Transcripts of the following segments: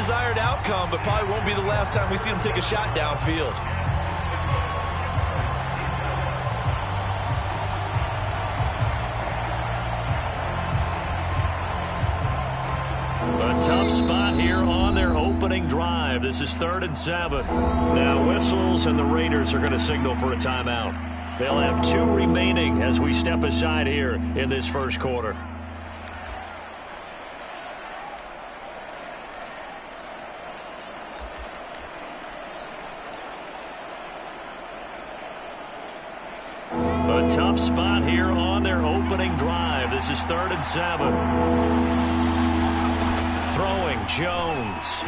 desired outcome, but probably won't be the last time we see him take a shot downfield. A tough spot here on their opening drive. This is 3rd and 7. Now whistles, and the Raiders are going to signal for a timeout. They'll have 2 remaining as we step aside here in this first quarter. A tough spot here on their opening drive. This is 3rd and 7. Throwing, Jones.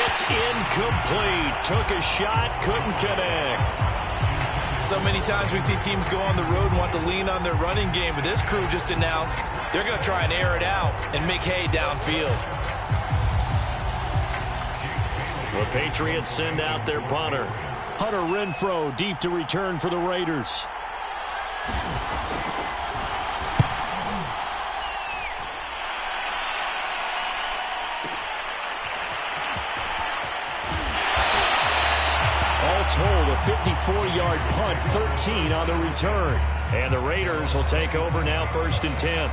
It's incomplete. Took a shot, couldn't connect. So many times we see teams go on the road and want to lean on their running game, but this crew just announced they're going to try and air it out and make hay downfield. The Patriots send out their punter. Hunter Renfrow deep to return for the Raiders. Told a 54-yard punt, 13 on the return. And the Raiders will take over now, 1st and 10.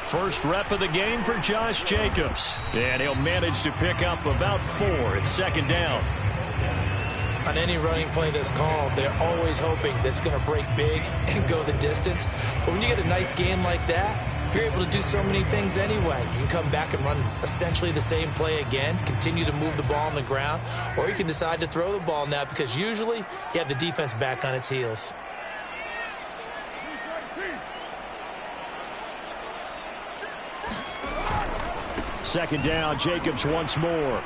First rep of the game for Josh Jacobs. And he'll manage to pick up about 4. It's 2nd down. On any running play that's called, they're always hoping that it's going to break big and go the distance. But when you get a nice gain like that, you're able to do so many things anyway. You can come back and run essentially the same play again, continue to move the ball on the ground, or you can decide to throw the ball now because usually you have the defense back on its heels. Second down, Jacobs once more.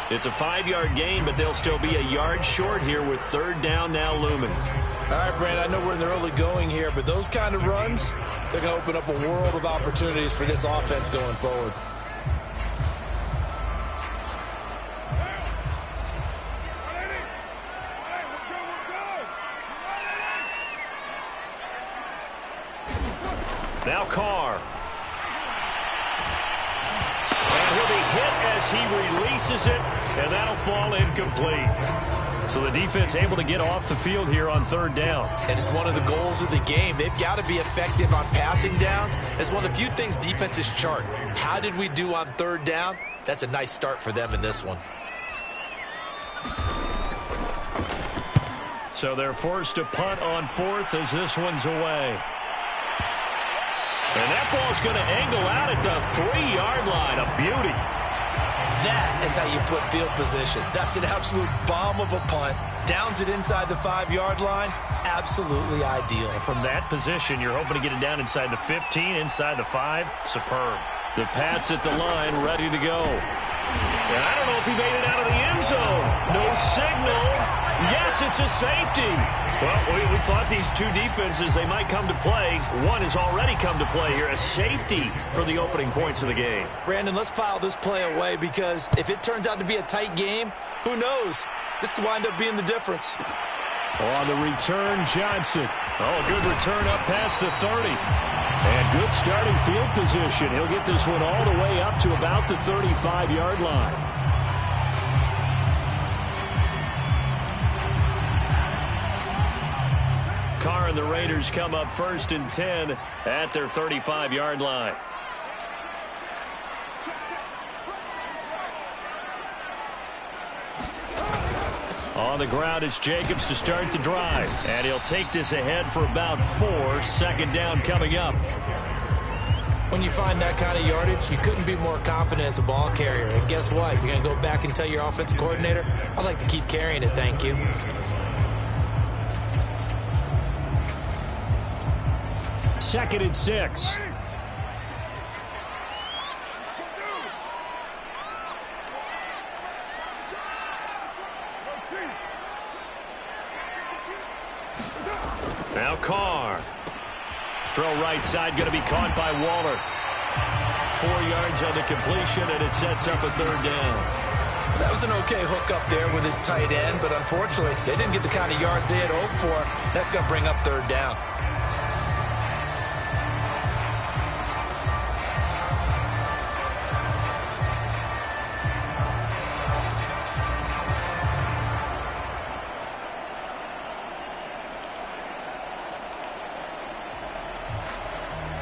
It's a 5-yard gain, but they'll still be a yard short here with 3rd down now looming. All right, Brand, I know we're in the early going here, but those kind of runs, they're going to open up a world of opportunities for this offense going forward. Now Carr. As he releases it, and that'll fall incomplete. So the defense able to get off the field here on 3rd down. And it's one of the goals of the game. They've got to be effective on passing downs. It's one of the few things defenses chart. How did we do on 3rd down? That's a nice start for them in this one. So they're forced to punt on 4th as this one's away. And that ball's going to angle out at the 3-yard line. A beauty. That is how you flip field position. That's an absolute bomb of a punt. Downs it inside the 5-yard line. Absolutely ideal. From that position, you're hoping to get it down inside the 15, inside the 5. Superb. The Pats at the line, ready to go. And I don't know if he made it out of the end zone. No signal. Yes, it's a safety. Well, we thought these two defenses, they might come to play. One has already come to play here. A safety for the opening points of the game. Brandon, let's file this play away because if it turns out to be a tight game, who knows? This could wind up being the difference. On the return, Johnson. Oh, good return up past the 30. And good starting field position. He'll get this one all the way up to about the 35-yard line. Carr and the Raiders come up 1st and 10 at their 35-yard line. On the ground, it's Jacobs to start the drive. And he'll take this ahead for about 4. 2nd down coming up. When you find that kind of yardage, you couldn't be more confident as a ball carrier. And guess what? You're going to go back and tell your offensive coordinator, I'd like to keep carrying it, thank you. Second and 6. Now Carr. Throw right side, going to be caught by Waller. 4 yards on the completion, and it sets up a third down. That was an okay hook up there with his tight end, but unfortunately, they didn't get the kind of yards they had hoped for. That's going to bring up third down.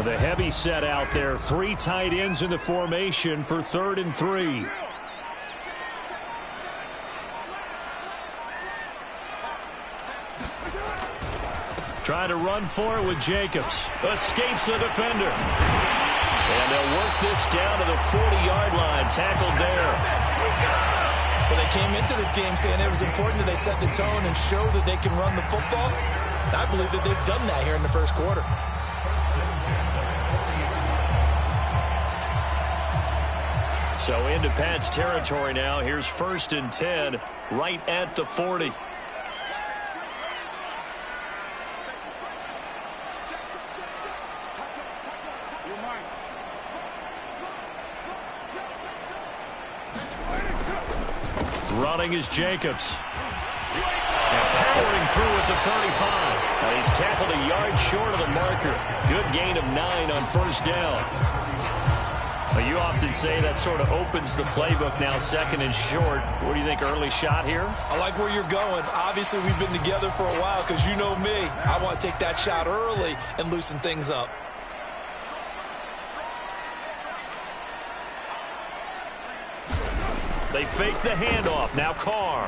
The heavy set out there. 3 tight ends in the formation for 3rd and 3. Trying to run for it with Jacobs. Escapes the defender. And they'll work this down to the 40-yard line. Tackled there. Well, they came into this game saying it was important that they set the tone and show that they can run the football. And I believe that they've done that here in the first quarter. So into Pat's territory now. Here's 1st and 10 right at the 40. Running is Jacobs. And powering through at the 35. And he's tackled a yard short of the marker. Good gain of 9 on 1st down. Well, you often say that sort of opens the playbook now, 2nd and short. What do you think, early shot here? I like where you're going. Obviously, we've been together for a while because you know me. I want to take that shot early and loosen things up. They fake the handoff. Now Carr.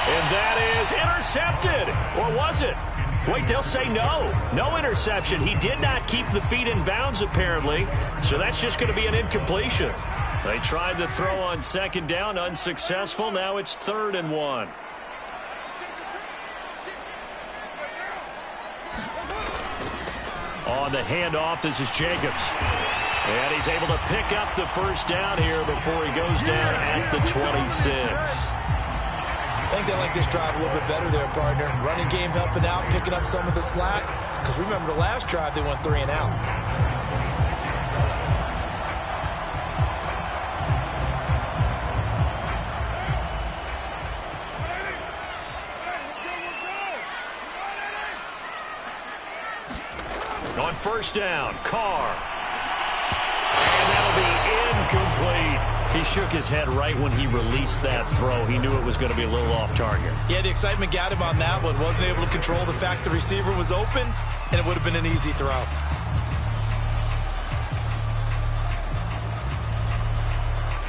And that is intercepted. Or was it? Wait, they'll say no. No interception. He did not keep the feet in bounds, apparently. So that's just going to be an incompletion. They tried the throw on 2nd down. Unsuccessful. Now it's 3rd and 1. On the handoff, this is Jacobs. And he's able to pick up the 1st down here before he goes down at the 26. I think they like this drive a little bit better there, partner. Running game helping out, picking up some of the slack. Because remember the last drive, they went 3 and out. On 1st down, Carr. And that'll be incomplete. He shook his head right when he released that throw. He knew it was going to be a little off target. Yeah, the excitement got him on that one. Wasn't able to control the fact the receiver was open, and it would have been an easy throw.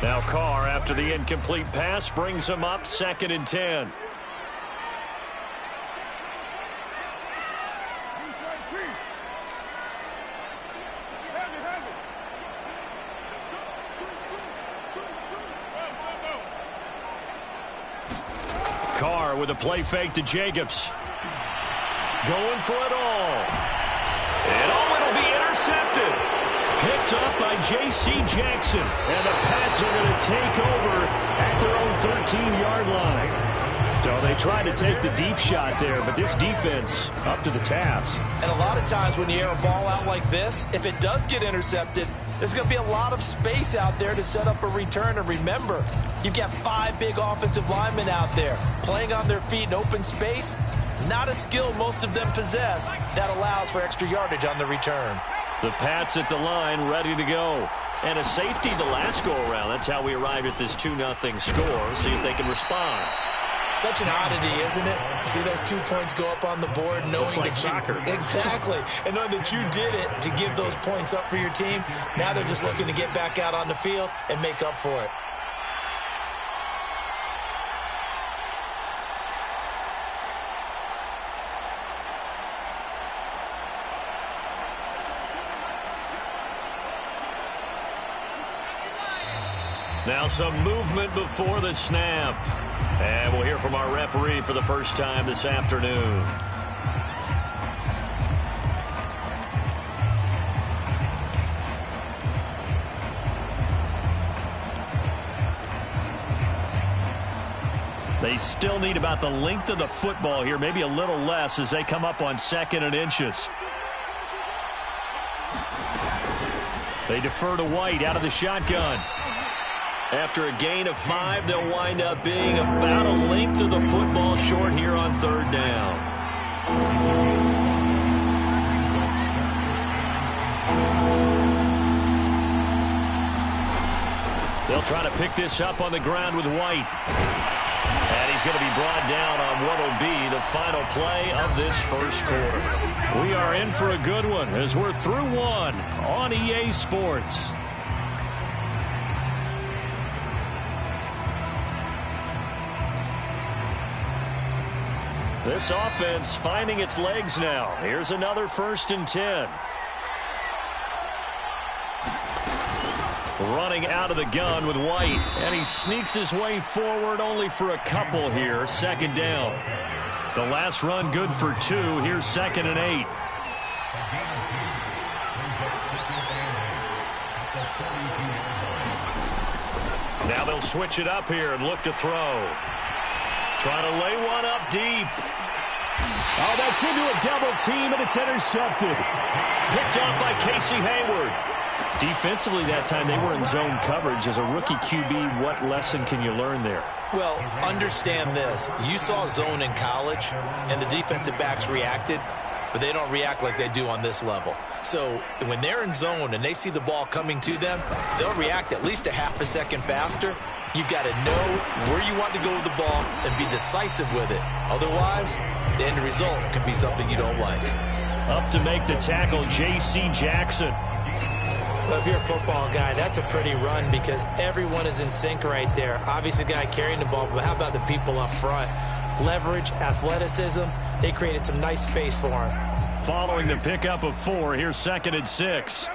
Now Carr, after the incomplete pass, brings him up 2nd and 10. Carr with a play fake to Jacobs. Going for it all. And it'll be intercepted. Picked up by J.C. Jackson. And the Pats are going to take over at their own 13-yard line. So they tried to take the deep shot there, but this defense up to the task. And a lot of times when you air a ball out like this, if it does get intercepted, there's going to be a lot of space out there to set up a return. And remember, you've got 5 big offensive linemen out there playing on their feet in open space. Not a skill most of them possess that allows for extra yardage on the return. The Pats at the line ready to go. And a safety the last go-around. That's how we arrived at this 2-0 score. See if they can respond. Such an oddity, isn't it? See those 2 points go up on the board, knowing Looks like that soccer. Exactly. And knowing that you did it to give those points up for your team. Now they're just looking to get back out on the field and make up for it. Now some movement before the snap. And we'll hear from our referee for the first time this afternoon. They still need about the length of the football here, maybe a little less as they come up on 2nd and inches. They defer to White out of the shotgun. After a gain of 5, they'll wind up being about a length of the football short here on 3rd down. They'll try to pick this up on the ground with White. And he's going to be brought down on what will be the final play of this first quarter. We are in for a good one as we're through one on EA Sports. This offense finding its legs now. Here's another 1st and 10. Running out of the gun with White, and he sneaks his way forward only for a couple here. 2nd down. The last run good for 2. Here's 2nd and 8. Now they'll switch it up here and look to throw. Trying to lay one up deep. Oh, that's into a double team, and it's intercepted. Picked off by Casey Hayward. Defensively that time, they were in zone coverage. As a rookie QB, what lesson can you learn there? Well, understand this. You saw zone in college, and the defensive backs reacted, but they don't react like they do on this level. So when they're in zone and they see the ball coming to them, they'll react at least a half a second faster. You've got to know where you want to go with the ball and be decisive with it. Otherwise, the end result can be something you don't like. Up to make the tackle, J.C. Jackson. Well, if you're a football guy, that's a pretty run because everyone is in sync right there. Obviously, the guy carrying the ball, but how about the people up front? Leverage, athleticism, they created some nice space for him. Following the pickup of 4, here's 2nd and 6.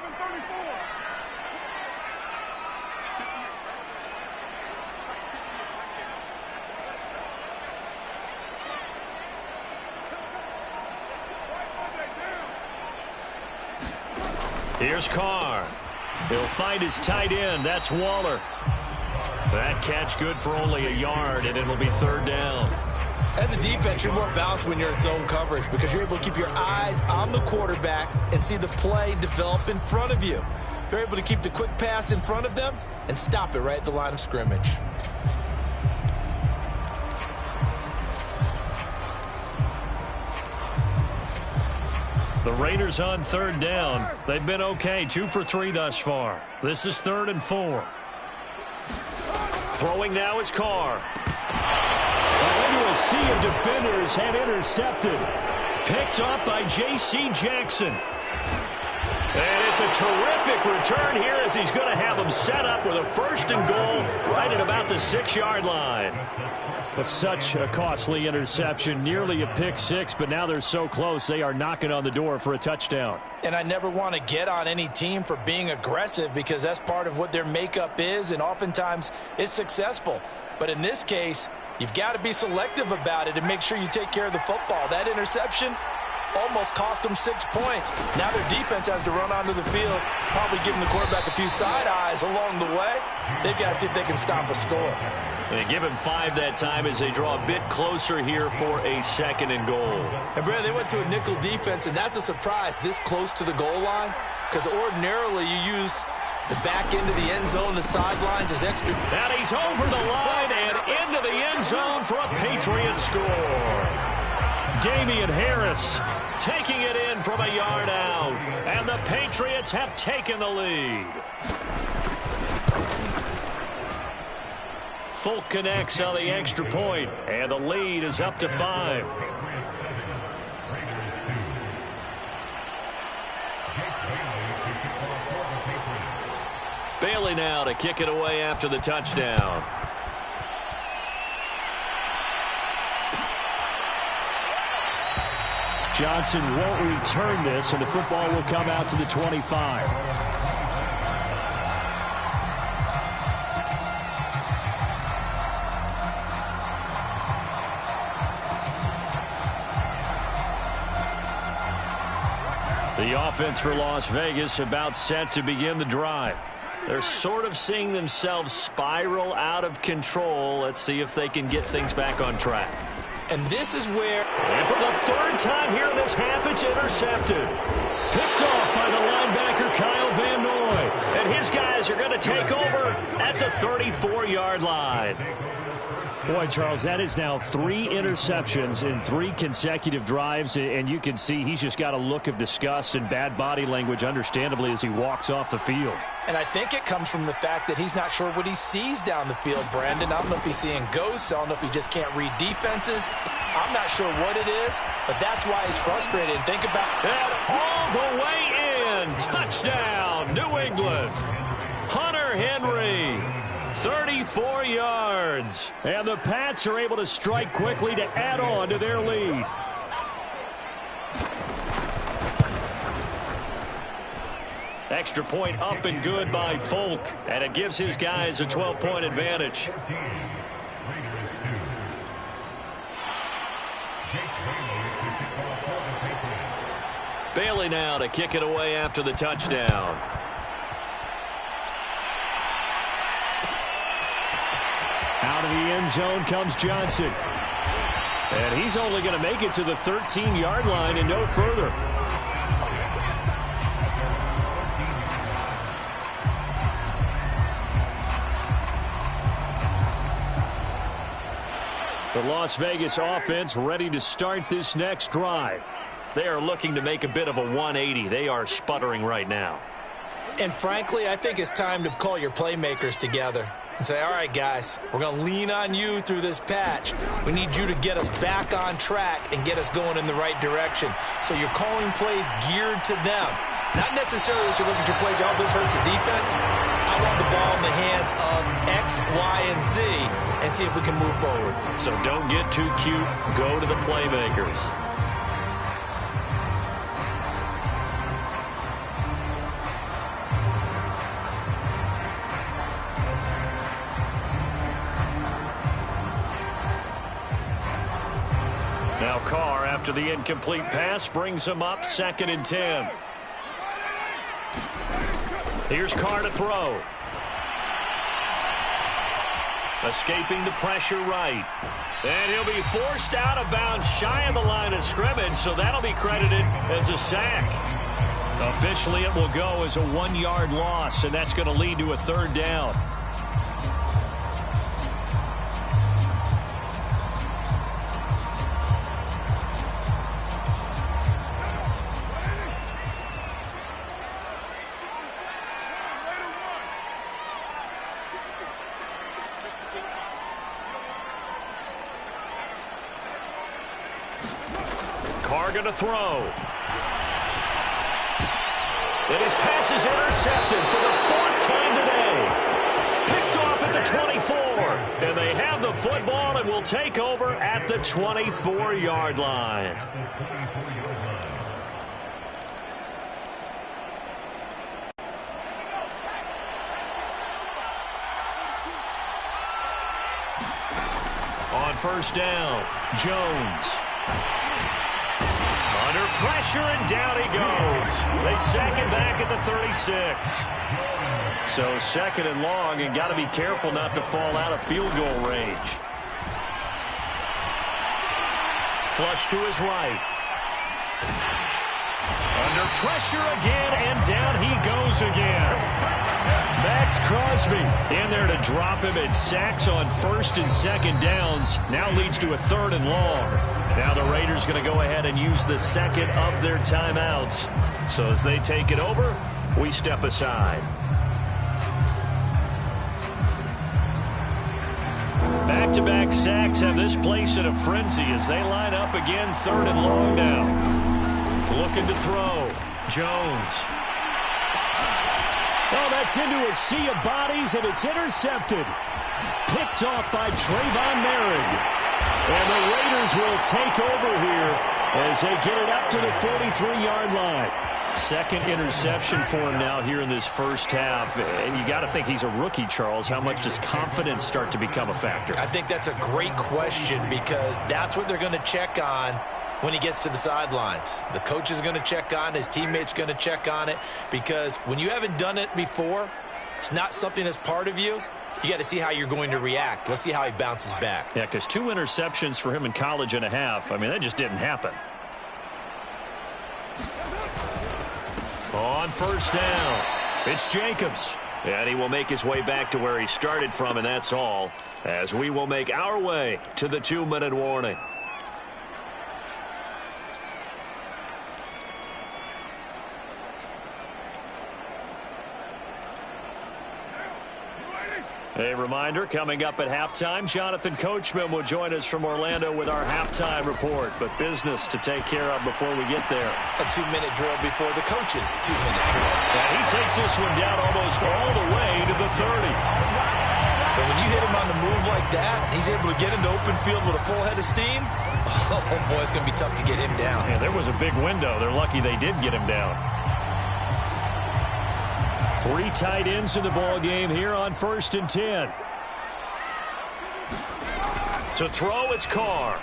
Here's Carr. He'll find his tight end. That's Waller. That catch good for only a yard, and it'll be 3rd down. As a defense, you're more balanced when you're in zone coverage because you're able to keep your eyes on the quarterback and see the play develop in front of you. You're able to keep the quick pass in front of them and stop it right at the line of scrimmage. The Raiders on 3rd down. They've been okay, 2 for 3 thus far. This is 3rd and 4. Throwing now is Carr. Into a sea of defenders and intercepted. Picked up by J.C. Jackson. And it's a terrific return here as he's going to have them set up with a 1st and goal right at about the 6-yard line. But such a costly interception, nearly a pick 6, but now they're so close they are knocking on the door for a touchdown. And I never want to get on any team for being aggressive because that's part of what their makeup is, and oftentimes it's successful. But in this case, you've got to be selective about it and make sure you take care of the football. That interception almost cost them 6 points. Now their defense has to run onto the field, probably giving the quarterback a few side eyes along the way. They've got to see if they can stop a score. They give him 5 that time as they draw a bit closer here for a 2nd and goal. And, Brad, they went to a nickel defense, and that's a surprise this close to the goal line because ordinarily you use the back end of the end zone, the sidelines as extra. And he's over the line and into the end zone for a Patriot score. Damian Harris taking it in from a yard out. And the Patriots have taken the lead. Folk connects on the extra point, and the lead is up to 5. Bailey now to kick it away after the touchdown. Johnson won't return this, and the football will come out to the 25. The offense for Las Vegas about set to begin the drive. They're sort of seeing themselves spiral out of control. Let's see if they can get things back on track. And this is where... And for the third time here in this half, it's intercepted. Picked off by the linebacker, Kyle Van Noy. And his guys are going to take over at the 34-yard line. Boy, Charles, that is now 3 interceptions in 3 consecutive drives, and you can see he's just got a look of disgust and bad body language, understandably, as he walks off the field. And I think it comes from the fact that he's not sure what he sees down the field, Brandon. I don't know if he's seeing ghosts. I don't know if he just can't read defenses. I'm not sure what it is, but that's why he's frustrated. And think about that all the way in. Touchdown, New England. Hunter Henry. 34 yards. And the Pats are able to strike quickly to add on to their lead. Extra point up and good by Folk. And it gives his guys a 12-point advantage. Bailey now to kick it away after the touchdown. Out of the end zone comes Johnson. And he's only going to make it to the 13-yard line and no further. The Las Vegas offense ready to start this next drive. They are looking to make a bit of a 180. They are sputtering right now. And frankly, I think it's time to call your playmakers together and say, all right, guys, we're going to lean on you through this patch. We need you to get us back on track and get us going in the right direction. So you're calling plays geared to them. Not necessarily what you look at your plays, oh, this hurts the defense. I want the ball in the hands of X, Y, and Z and see if we can move forward. So don't get too cute. Go to the playmakers. Now Carr, after the incomplete pass, brings him up 2nd and 10. Here's Carr to throw. Escaping the pressure right. And he'll be forced out of bounds shy of the line of scrimmage, so that'll be credited as a sack. Officially, it will go as a 1-yard loss, and that's going to lead to a 3rd down. Carr going to throw. And his pass is intercepted for the 4th time today. Picked off at the 24. And they have the football and will take over at the 24-yard line. On 1st down, Jones. Under pressure, and down he goes. They sack him back at the 36. So 2nd and long, and got to be careful not to fall out of field goal range. Flush to his right. Under pressure again, and down he goes again. Max Crosby in there to drop him, and sacks on 1st and 2nd downs. Now leads to a 3rd and long. Now the Raiders going to go ahead and use the 2nd of their timeouts. So as they take it over, we step aside. Back-to-back sacks have this place in a frenzy as they line up again 3rd and long now. Looking to throw. Jones. Oh, that's into a sea of bodies, and it's intercepted. Picked off by Trayvon Merrick. And the Raiders will take over here as they get it up to the 43-yard line. 2nd interception for him now here in this 1st half. And you got to think he's a rookie, Charles. How much does confidence start to become a factor? I think that's a great question because that's what they're going to check on when he gets to the sidelines. The coach is going to check on it. His teammates going to check on it because when you haven't done it before, It's not something that's part of you. You got to see how you're going to react. Let's see how he bounces back. Yeah, because 2 interceptions for him in college and a half. I mean, that just didn't happen. On first down, it's Jacobs. And he will make his way back to where he started from, and that's all, as we will make our way to the 2-minute warning. A reminder, coming up at halftime, Jonathan Coachman will join us from Orlando with our halftime report. But business to take care of before we get there. A 2-minute drill before the coach's 2-minute drill. And he takes this one down almost all the way to the 30. But when you hit him on the move like that, he's able to get into open field with a full head of steam. Oh, boy, it's going to be tough to get him down. Yeah, there was a big window. They're lucky they did get him down. 3 tight ends in the ball game here on 1st and 10. To throw, it's Carr.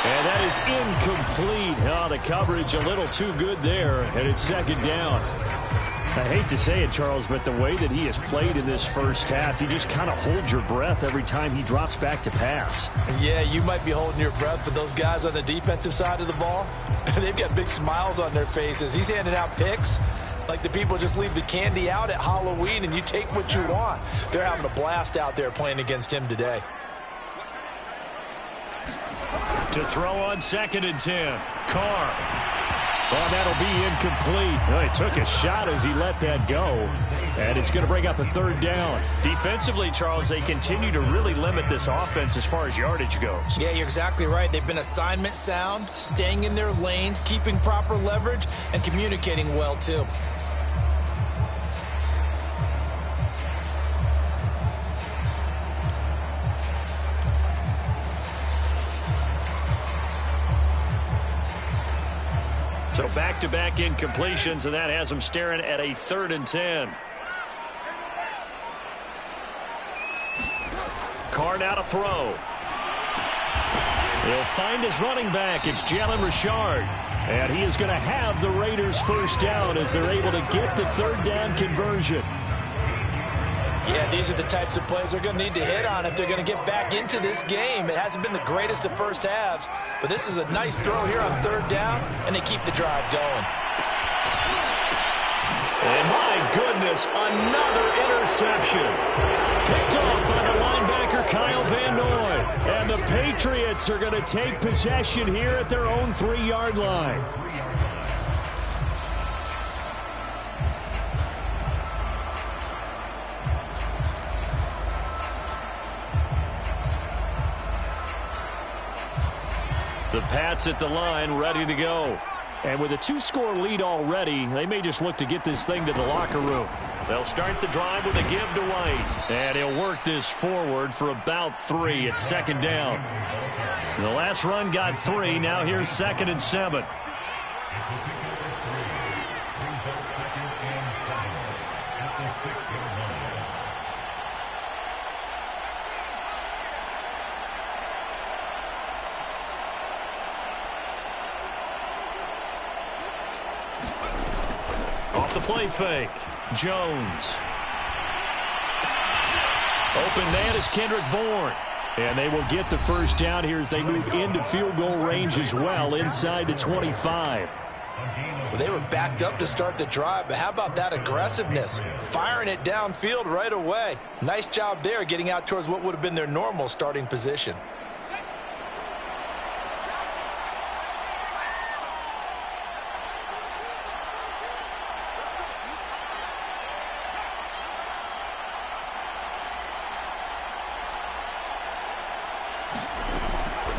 And that is incomplete. Oh, the coverage a little too good there, and it's 2nd down. I hate to say it, Charles, but the way that he has played in this first half, you just kind of hold your breath every time he drops back to pass. Yeah, you might be holding your breath, but those guys on the defensive side of the ball, they've got big smiles on their faces. He's handing out picks like the people just leave the candy out at Halloween and you take what you want. They're having a blast out there playing against him today. To throw on 2nd and 10, Carr. Well, that'll be incomplete. Well, he took a shot as he let that go. And it's going to bring up a 3rd down. Defensively, Charles, they continue to really limit this offense as far as yardage goes. Yeah, you're exactly right. They've been assignment sound, staying in their lanes, keeping proper leverage, and communicating well, too. So back-to-back incompletions, and that has them staring at a 3rd and 10. Carr now to throw. He'll find his running back. It's Jalen Richard. And he is going to have the Raiders 1st down as they're able to get the 3rd down conversion. Yeah, these are the types of plays they're going to need to hit on if they're going to get back into this game. It hasn't been the greatest of first halves, but this is a nice throw here on 3rd down, and they keep the drive going. And my goodness, another interception. Picked off by the linebacker Kyle Van Noy. And the Patriots are going to take possession here at their own 3-yard line. The Pats at the line, ready to go. And with a 2-score lead already, they may just look to get this thing to the locker room. They'll start the drive with a give to White. And he'll work this forward for about 3 at 2nd down. And the last run got 3. Now here's 2nd and 7. Off the play fake, Jones. Open man is Kendrick Bourne. And they will get the 1st down here as they move into field goal range as well inside the 25. Well, they were backed up to start the drive, but how about that aggressiveness? Firing it downfield right away. Nice job there getting out towards what would have been their normal starting position.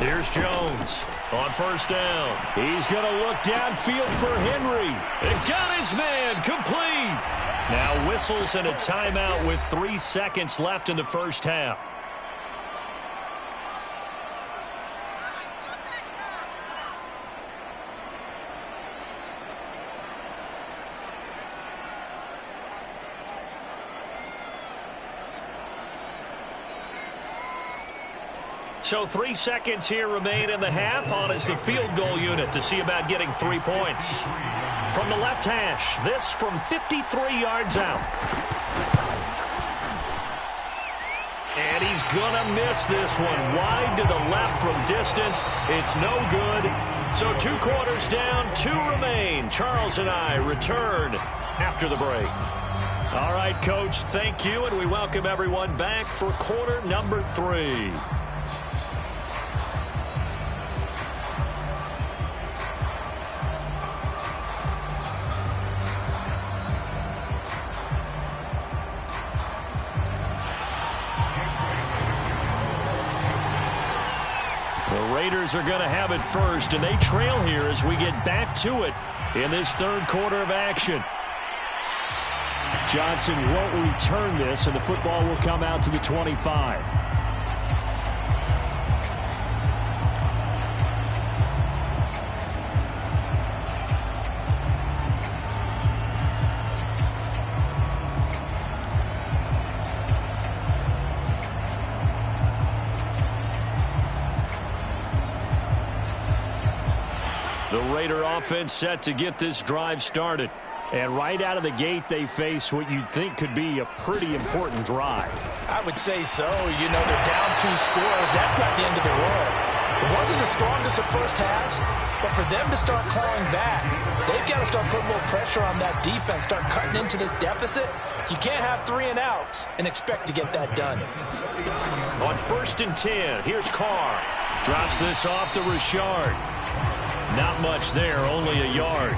Here's Jones on 1st down. He's going to look downfield for Henry. They've got his man complete. Now whistles and a timeout with 3 seconds left in the first half. So 3 seconds here remain in the half. On is the field goal unit to see about getting 3 points. from the left hash. This from 53 yards out. And he's going to miss this one. Wide to the left from distance. It's no good. So 2 quarters down, 2 remain. Charles and I return after the break. All right, Coach, thank you, and we welcome everyone back for quarter number 3. The Raiders are going to have it first, and they trail here as we get back to it in this third quarter of action. Johnson won't return this, and the football will come out to the 25. The Raider offense set to get this drive started. And right out of the gate, they face what you'd think could be a pretty important drive. I would say so. You know, they're down 2 scores. That's not the end of the world. It wasn't the strongest of first halves, but for them to start clawing back, they've got to start putting a little pressure on that defense, start cutting into this deficit. You can't have 3 and outs and expect to get that done. On 1st and 10, here's Carr. Drops this off to Richard. Not much there, only a yard.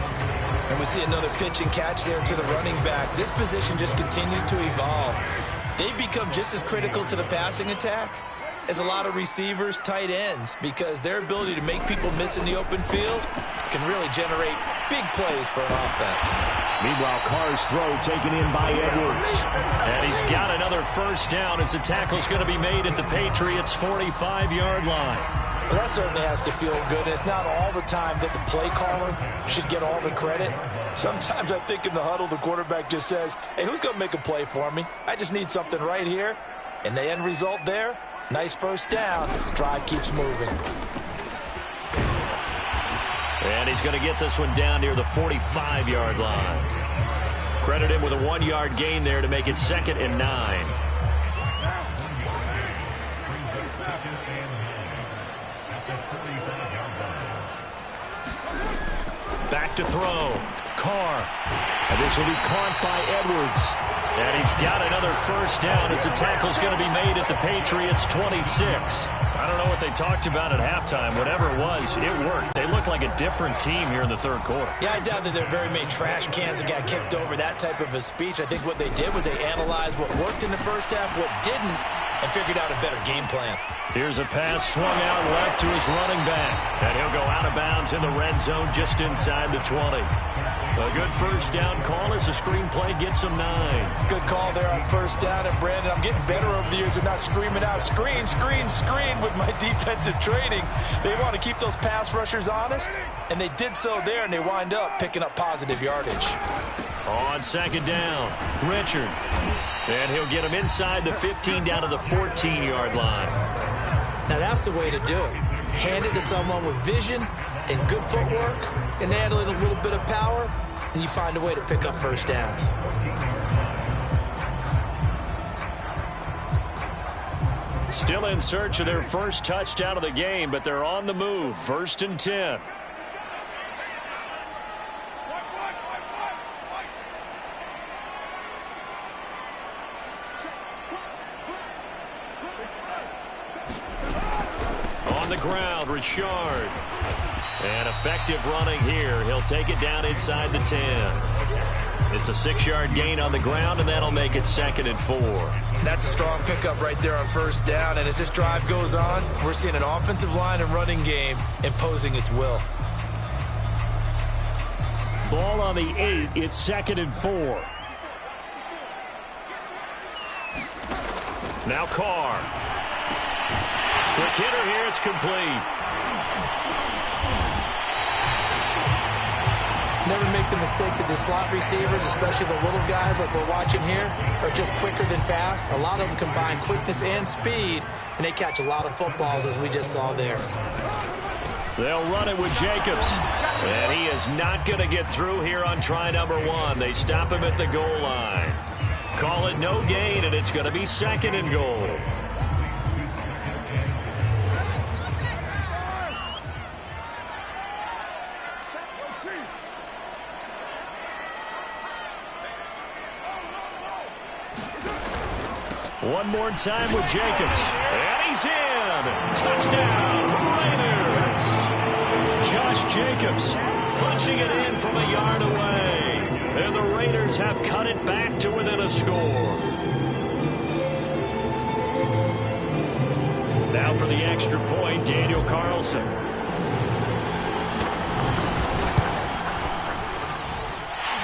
And we see another pitch and catch there to the running back. This position just continues to evolve. They've become just as critical to the passing attack as a lot of receivers, tight ends, because their ability to make people miss in the open field can really generate big plays for an offense. Meanwhile, Carr's throw taken in by Edwards. And he's got another first down as the tackle's going to be made at the Patriots' 45-yard line. Well, that certainly has to feel good. It's not all the time that the play caller should get all the credit. Sometimes I think in the huddle, the quarterback just says, hey, who's going to make a play for me? I just need something right here. And the end result there, nice first down. Drive keeps moving. And he's going to get this one down near the 45-yard line. Credit him with a 1-yard gain there to make it 2nd and 9. Back to throw. Carr. And this will be caught by Edwards. And he's got another first down as the tackle's going to be made at the Patriots' 26. I don't know what they talked about at halftime. Whatever it was, it worked. They look like a different team here in the third quarter. Yeah, I doubt that there are very many trash cans that got kicked over, that type of a speech. I think what they did was they analyzed what worked in the first half, what didn't, and figured out a better game plan. Here's a pass swung out left to his running back. And he'll go out of bounds in the red zone just inside the 20. A good first down call as the screenplay gets him 9. Good call there on first down. And, Brandon, I'm getting better over the years of not screaming out, screen, screen, screen with my defensive training. They want to keep those pass rushers honest, and they did so there, and they wind up picking up positive yardage. On 2nd down, Richard. And he'll get him inside the 15 down to the 14-yard line. Now that's the way to do it. Hand it to someone with vision and good footwork, and add a little bit of power, and you find a way to pick up first downs. Still in search of their first touchdown of the game, but they're on the move. 1st and 10. On the ground, Richard. And effective running here. He'll take it down inside the 10. It's a 6-yard gain on the ground, and that'll make it 2nd and 4. That's a strong pickup right there on first down. And as this drive goes on, we're seeing an offensive line and running game imposing its will. Ball on the 8. It's 2nd and 4. Now Carr. Quick hitter here. It's complete. Never make the mistake that the slot receivers, especially the little guys like we're watching here, are just quicker than fast. A lot of them combine quickness and speed, and they catch a lot of footballs, as we just saw there. They'll run it with Jacobs. And he is not going to get through here on try number 1. They stop him at the goal line. Call it no gain, and it's going to be 2nd and goal. One more time with Jacobs. And he's in. Touchdown, Raiders. Josh Jacobs punching it in from a yard away. And the Raiders have cut it back to within a score. Now for the extra point, Daniel Carlson.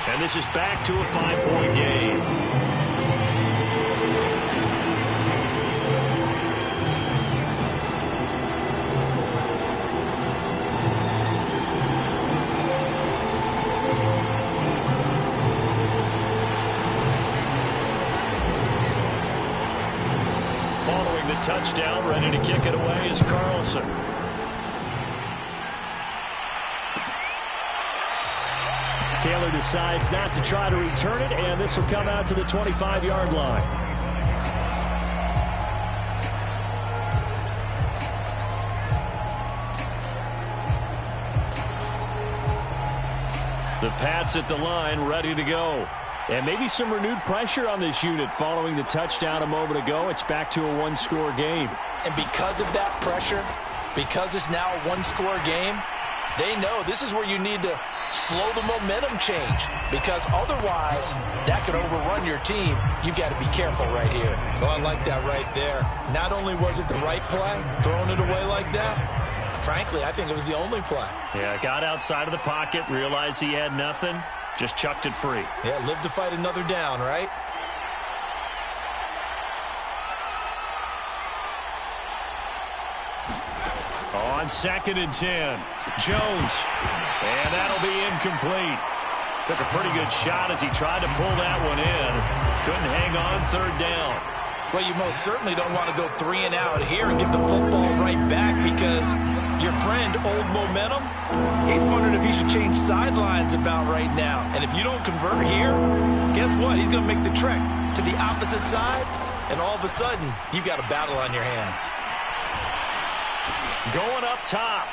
And this is back to a 5-point game. Touchdown, ready to kick it away is Carlson. Taylor decides not to try to return it, and this will come out to the 25-yard line. The Pats at the line, ready to go. And maybe some renewed pressure on this unit following the touchdown a moment ago. It's back to a one-score game. And because of that pressure, because it's now a one-score game, they know this is where you need to slow the momentum change, because otherwise that could overrun your team. You've got to be careful right here. Oh, I like that right there. Not only was it the right play, throwing it away like that, frankly, I think it was the only play. Yeah, got outside of the pocket, realized he had nothing. Just chucked it free. Yeah, live to fight another down, right? On 2nd and 10, Jones. And that'll be incomplete. Took a pretty good shot as he tried to pull that one in. Couldn't hang on 3rd down. Well, you most certainly don't want to go 3 and out here and give the football right back, because your friend, Old Momentum, he's wondering if he should change sidelines about right now. And if you don't convert here, guess what? He's going to make the trek to the opposite side, and all of a sudden, you've got a battle on your hands. Going up top.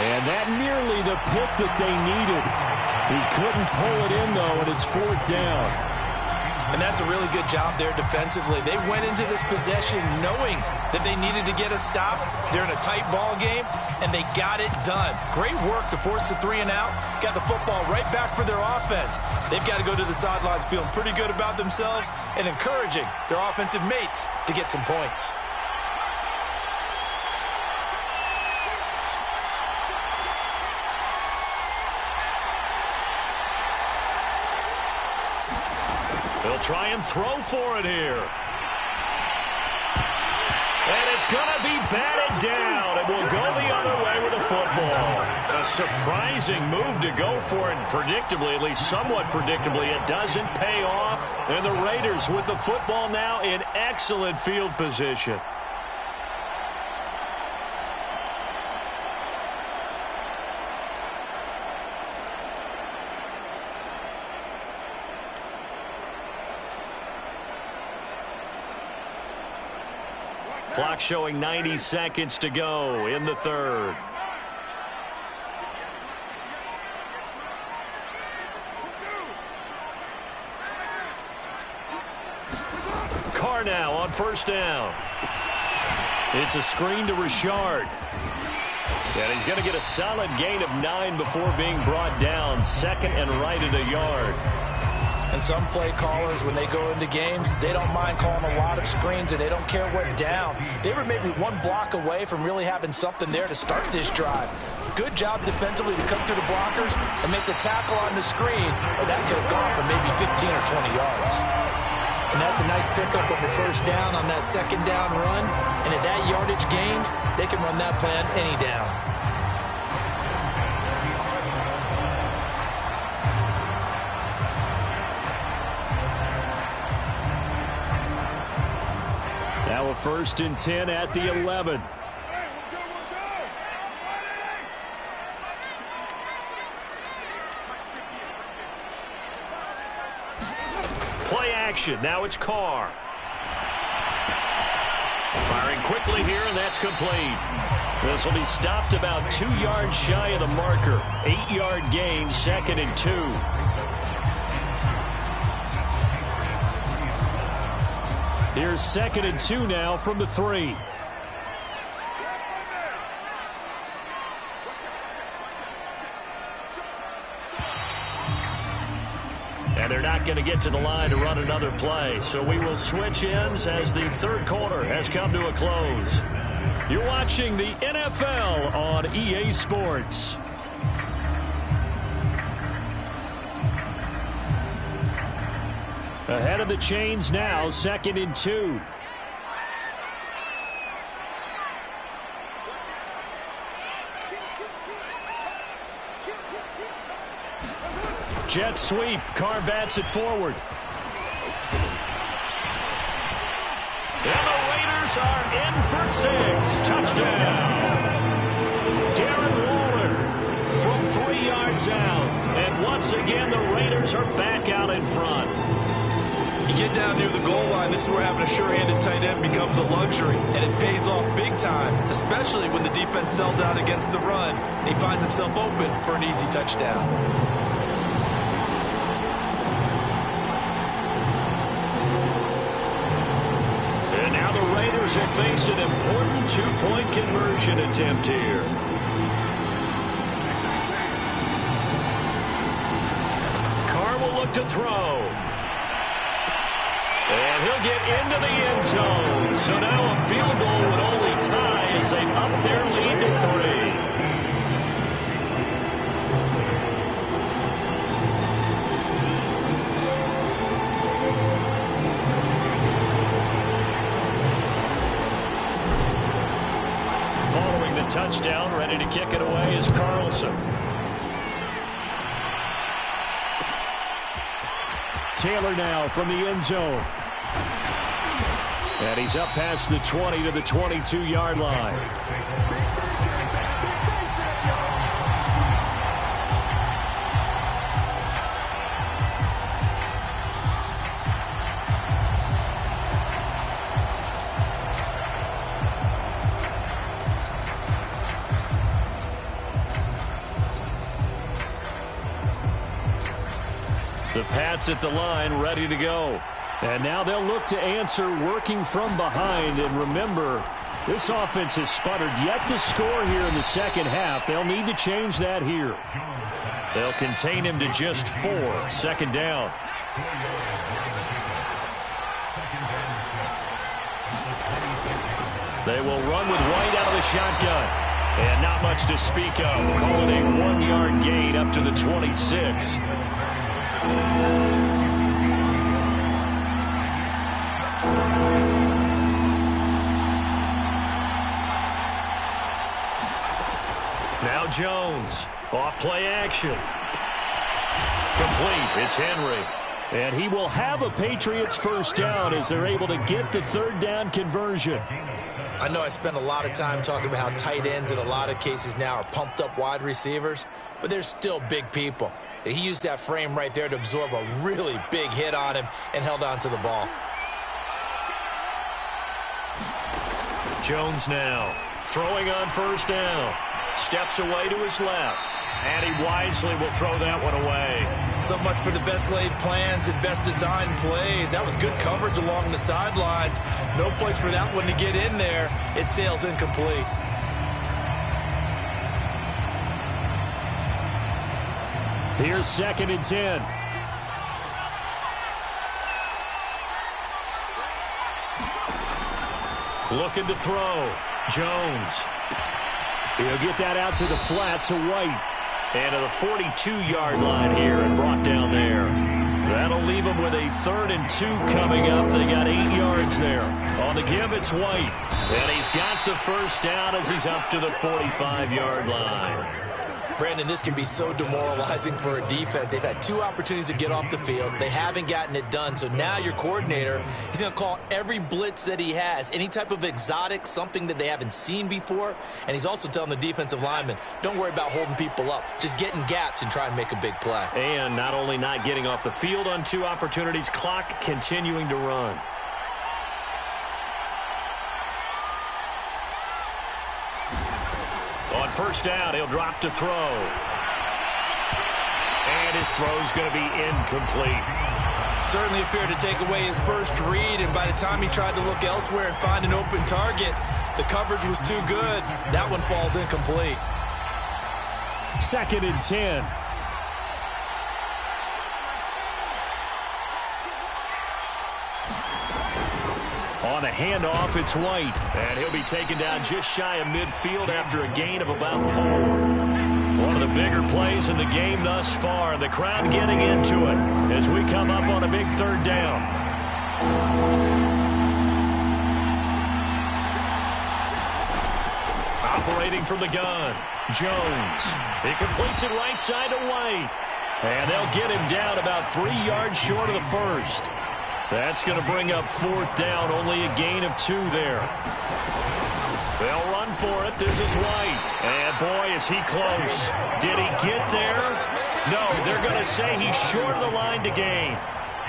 And that nearly the pick that they needed. He couldn't pull it in, though, and it's 4th down. And that's a really good job there defensively. They went into this possession knowing that they needed to get a stop. They're in a tight ball game, and they got it done. Great work to force the 3 and out. Got the football right back for their offense. They've got to go to the sidelines feeling pretty good about themselves and encouraging their offensive mates to get some points. They'll try and throw for it here. And it's going to be batted down, and we'll go the other way with the football. A surprising move to go for it, predictably, at least somewhat predictably. It doesn't pay off, and the Raiders with the football now in excellent field position. Clock showing 90 seconds to go in the 3rd. Carr now on 1st down. It's a screen to Richard. And he's going to get a solid gain of 9 before being brought down. 2nd and right at a yard. And some play callers, when they go into games, they don't mind calling a lot of screens, and they don't care what down. They were maybe one block away from really having something there to start this drive. Good job defensively to come through the blockers and make the tackle on the screen, or that could have gone for maybe 15 or 20 yards. And that's a nice pickup of a 1st down on that 2nd down run. And at that yardage gained, they can run that play on any down. Now a 1st and 10 at the 11. action. Now it's Carr. Firing quickly here, and that's complete. This will be stopped about 2 yards shy of the marker. 8-yard gain, 2nd and 2. Here's 2nd and 2 now from the 3. And they're not going to get to the line to run another play. So we will switch ends as the third quarter has come to a close. You're watching the NFL on EA Sports. Ahead of the chains now, 2nd and 2. Jet sweep. Carr bats it forward. And the Raiders are in for 6. Touchdown. Darren Waller from 3 yards out. And once again, the Raiders are back out in front. You get down near the goal line, this is where having a sure-handed tight end becomes a luxury, and it pays off big time, especially when the defense sells out against the run, and he finds himself open for an easy touchdown. And now the Raiders will face an important 2-point conversion attempt here. Carr will look to throw. And he'll get into the end zone. So now a field goal would only tie as they up their lead to 3. Following the touchdown, ready to kick it away is Carlson. Taylor now from the end zone. And he's up past the 20 to the 22-yard line. The Pats at the line, ready to go. And now they'll look to answer working from behind. And remember, this offense has sputtered yet to score here in the second half. They'll need to change that here. They'll contain him to just 4. 2nd down. They will run with White out of the shotgun. And not much to speak of. Calling a 1-yard gain up to the 26. Now Jones, off play action. Complete, it's Henry. And he will have a Patriots first down as they're able to get the 3rd down conversion. I know I spent a lot of time talking about how tight ends in a lot of cases now are pumped up wide receivers, but they're still big people. He used that frame right there to absorb a really big hit on him and held on to the ball. Jones now throwing on 1st down. Steps away to his left. And he wisely will throw that one away. So much for the best laid plans and best designed plays. That was good coverage along the sidelines. No place for that one to get in there. It sails incomplete. Here's 2nd and 10. Looking to throw. Jones. He'll get that out to the flat to White. And to the 42-yard line here and brought down there. That'll leave them with a 3rd and 2 coming up. They got 8 yards there. On the give, it's White. And he's got the first down as he's up to the 45-yard line. Brandon, this can be so demoralizing for a defense. They've had 2 opportunities to get off the field. They haven't gotten it done. So now your coordinator, he's going to call every blitz that he has, any type of exotic, something that they haven't seen before. And he's also telling the defensive linemen, don't worry about holding people up. Just get in gaps and try and make a big play. And not only not getting off the field on 2 opportunities, clock continuing to run. On first down, he'll drop to throw. And his throw's going to be incomplete. Certainly appeared to take away his first read, and by the time he tried to look elsewhere and find an open target, the coverage was too good. That one falls incomplete. 2nd and 10. On the handoff, it's White. And he'll be taken down just shy of midfield after a gain of about 4. One of the bigger plays in the game thus far. The crowd getting into it as we come up on a big 3rd down. Operating from the gun, Jones. He completes it right side to White. And they'll get him down about 3 yards short of the first. That's going to bring up 4th down, only a gain of 2 there. They'll run for it. This is White. And boy, is he close. Did he get there? No, they're going to say he's short of the line to gain.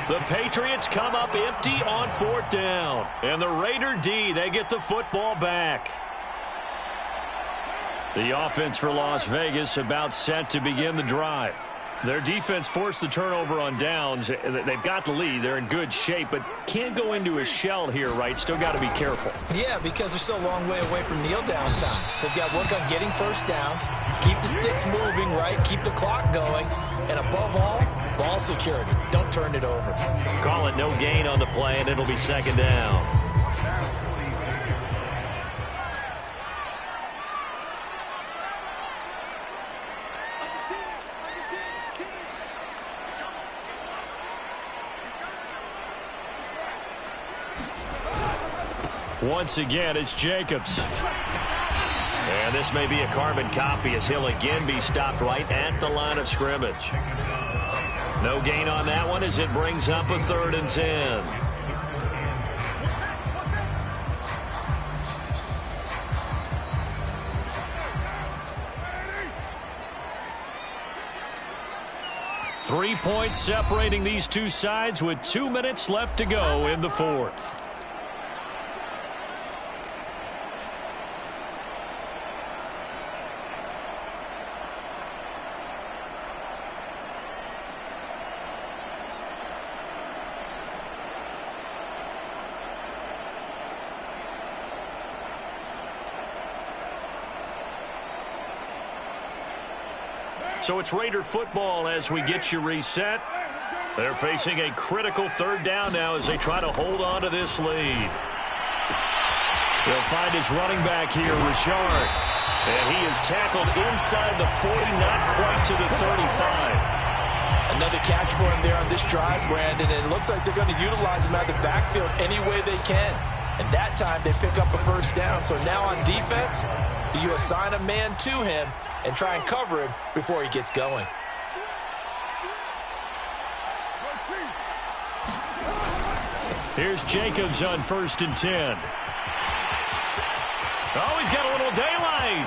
The Patriots come up empty on 4th down. And the Raider D, they get the football back. The offense for Las Vegas about set to begin the drive. Their defense forced the turnover on downs. They've got the lead. They're in good shape, but can't go into a shell here, right? Still got to be careful. Yeah, because they're still a long way away from kneel down time. So they've got to work on getting first downs, keep the sticks moving, right? Keep the clock going. And above all, ball security. Don't turn it over. Call it no gain on the play, and it'll be 2nd down. Once again, it's Jacobs. And this may be a carbon copy as he'll again be stopped right at the line of scrimmage. No gain on that one as it brings up a 3rd and 10. Three points separating these two sides with 2 minutes left to go in the 4th. So it's Raider football as we get you reset. They're facing a critical 3rd down now as they try to hold on to this lead. They'll find his running back here, Richard. And he is tackled inside the 40, not quite to the 35. Another catch for him there on this drive, Brandon. And it looks like they're going to utilize him out of the backfield any way they can. And that time they pick up a first down. So now on defense, do you assign a man to him and try and cover him before he gets going? Here's Jacobs on 1st and 10. Oh, he's got a little daylight.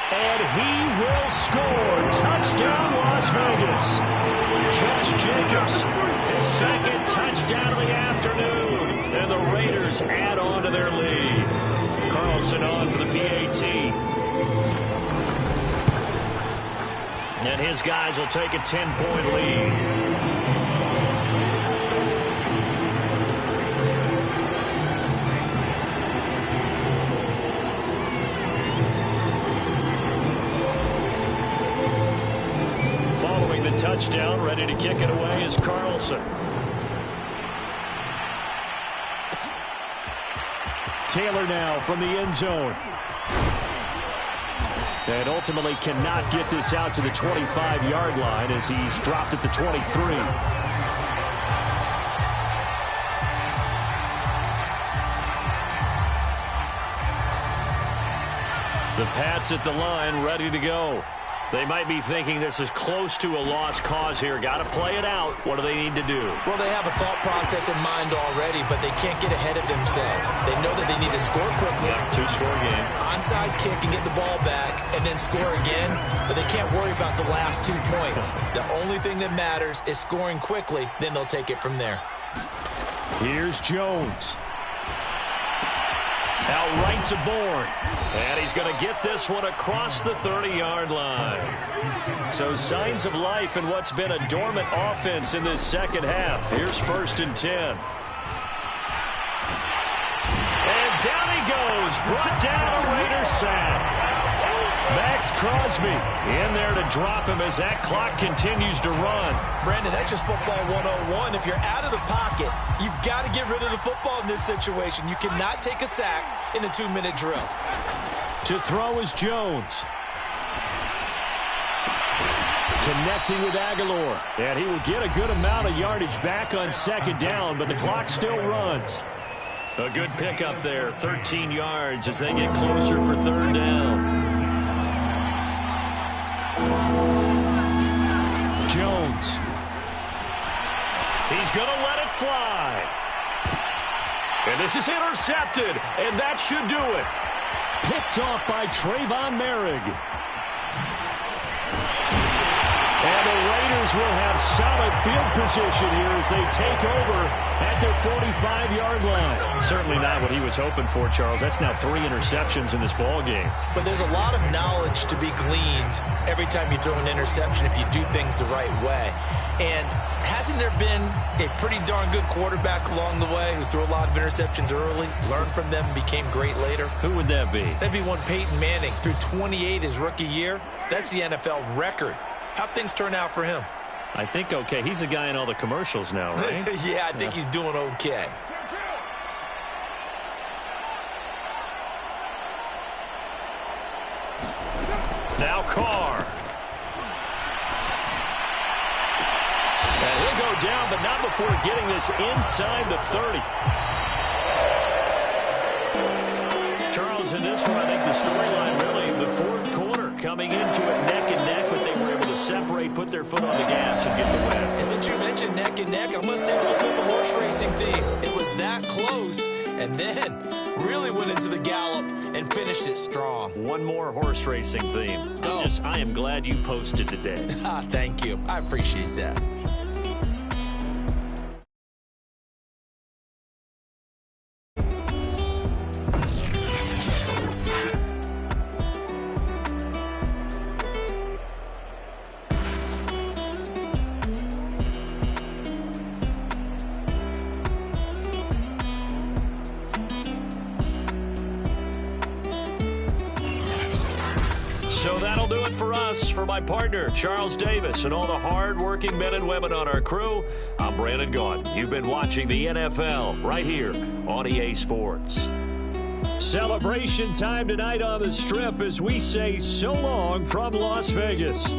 And he will score. Touchdown, Las Vegas. Josh Jacobs, his 2nd touchdown of the afternoon. And the Raiders add on to their lead. Carlson on for the PAT. And his guys will take a 10-point lead. Following the touchdown, ready to kick it away is Carlson. Taylor now from the end zone. And ultimately cannot get this out to the 25-yard line as he's dropped at the 23. The Pats at the line, ready to go. They might be thinking this is close to a lost cause here. Got to play it out. What do they need to do? Well, they have a thought process in mind already, but they can't get ahead of themselves. They know that they need to score quickly. Yep, two-score game. Onside kick and get the ball back and then score again, but they can't worry about the last 2 points. The only thing that matters is scoring quickly, then they'll take it from there. Here's Jones. Out right to Bourne. And he's going to get this one across the 30-yard line. So signs of life in what's been a dormant offense in this second half. Here's 1st and 10. And down he goes. Brought down a Raider sack. Max Crosby in there to drop him as that clock continues to run. Brandon, that's just football 101. If you're out of the pocket, you've got to get rid of the football in this situation. You cannot take a sack in a 2-minute drill. To throw is Jones. Connecting with Aguilar. And he will get a good amount of yardage back on 2nd down, but the clock still runs. A good pickup there, 13 yards as they get closer for 3rd down. Jones. He's going to let it fly. And this is intercepted, and that should do it. Picked off by Trayvon Merrick. And the Raiders will have solid field position here as they take over at their 45-yard line. Certainly not what he was hoping for, Charles. That's now 3 interceptions in this ball game. But there's a lot of knowledge to be gleaned every time you throw an interception if you do things the right way. And hasn't there been a pretty darn good quarterback along the way who threw a lot of interceptions early, learned from them, and became great later? Who would that be? That'd be one Peyton Manning. Threw 28 his rookie year. That's the NFL record. How'd things turn out for him? I think okay. He's the guy in all the commercials now, right? Yeah, I think he's doing okay. Now Carr. And he'll go down, but not before getting this inside the 30. Charles, in this one, I think the storyline really, the 4th quarter, coming into it neck and neck, but they were able to separate, put their foot on the gas, and get the win. And since you mentioned neck and neck, I must stay with the horse racing theme. It was that close, and then really went into the gallop and finished it strong. One more horse racing theme. I am glad you posted today. Thank you. I appreciate that. So that'll do it for us. For my partner, Charles Davis, and all the hard-working men and women on our crew, I'm Brandon Gaudin. You've been watching the NFL right here on EA Sports. Celebration time tonight on the Strip as we say so long from Las Vegas.